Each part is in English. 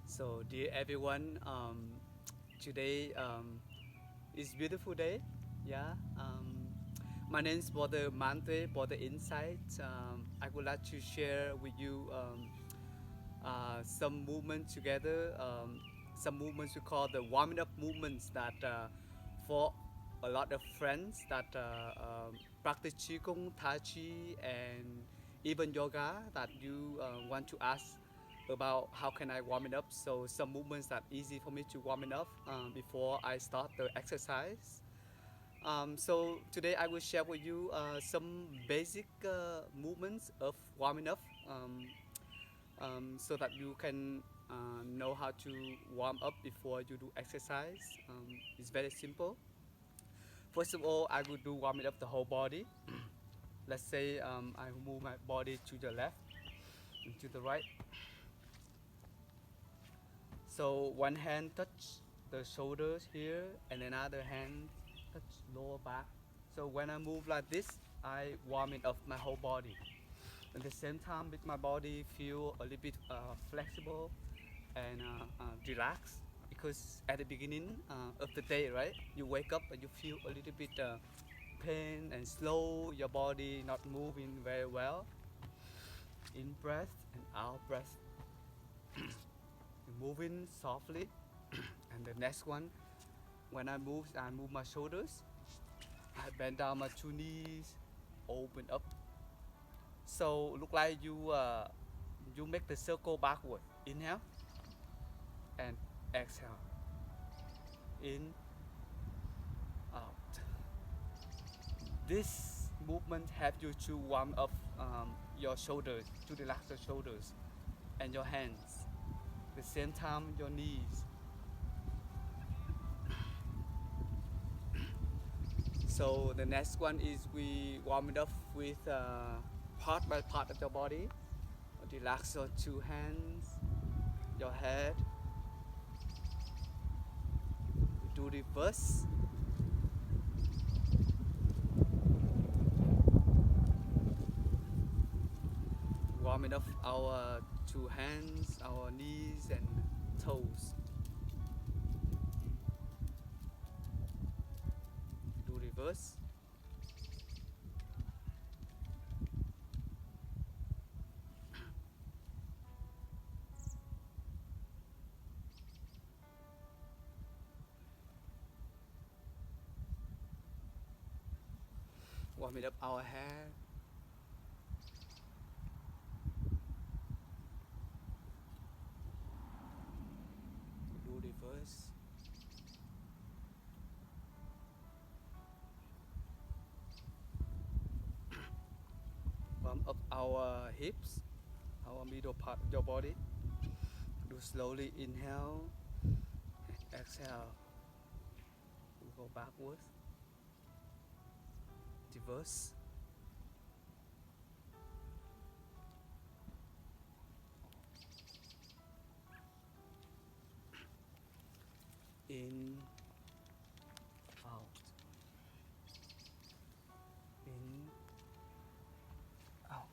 So, dear everyone, today is beautiful day. Yeah. My name is Brother Mante, Brother Insight. I would like to share with you some movements together. Some movements we call the warming up movements that for a lot of friends that practice Qigong, Tai Chi, and even yoga that you want to ask about how can I warm it up. So some movements that easy for me to warm it up before I start the exercise. So today I will share with you some basic movements of warming up so that you can know how to warm up before you do exercise. It's very simple. First of all, I will do warming up the whole body. Let's say I move my body to the left and to the right. So one hand touch the shoulders here and another hand touch lower back. So when I move like this, I warm it up my whole body. At the same time, with my body feel a little bit flexible and relaxed because at the beginning of the day, right, you wake up and you feel a little bit pain and slow, your body not moving very well. In breath and out breath, moving softly. And the next one, when I move my shoulders. I bend down my two knees, open up. So look like you make the circle backward. Inhale and exhale. In, out. This movement help you to warm up your shoulders, to relax your shoulders and your hands. At the same time, your knees. So the next one is we warm it up with part by part of your body. Relax your two hands, your head. We do reverse. Warming up our two hands, our knees and toes. Do reverse. Warming up our head. Do reverse. Warm up our hips, our middle part of your body. Do slowly inhale, exhale. We go backwards. Reverse. In, out. In, out.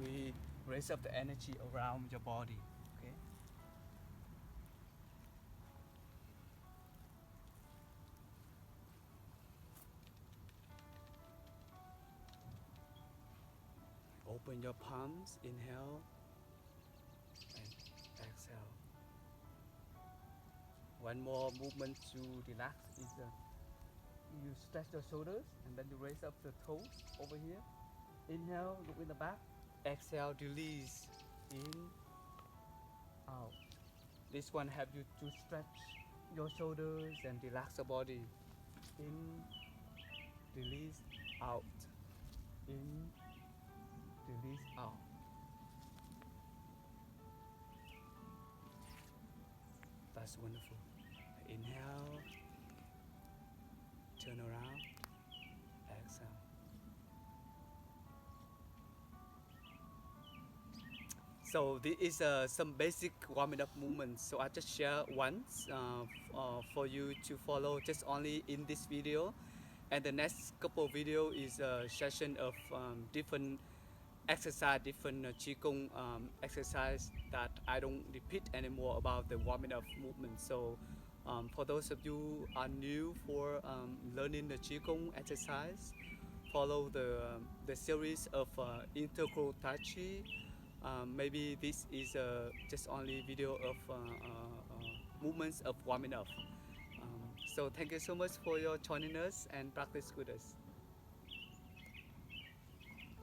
We raise up the energy around your body. Okay. Open your palms. Inhale and exhale. One more movement to relax is you stretch your shoulders and then you raise up the toes over here. Inhale, look in the back. Exhale, release. In, out. This one help you to stretch your shoulders and relax your body. In, release, out. In, release, out. That's wonderful. Inhale, turn around, exhale. So this is some basic warming up movements. So I just share once for you to follow just only in this video. And the next couple of video is a session of different exercise, different Qigong exercise that I don't repeat anymore about the warming up movement. So for those of you who are new for learning the Qigong exercise, follow the series of integral Tai Chi. Maybe this is just only video of movements of warming up. So thank you so much for your joining us and practice with us.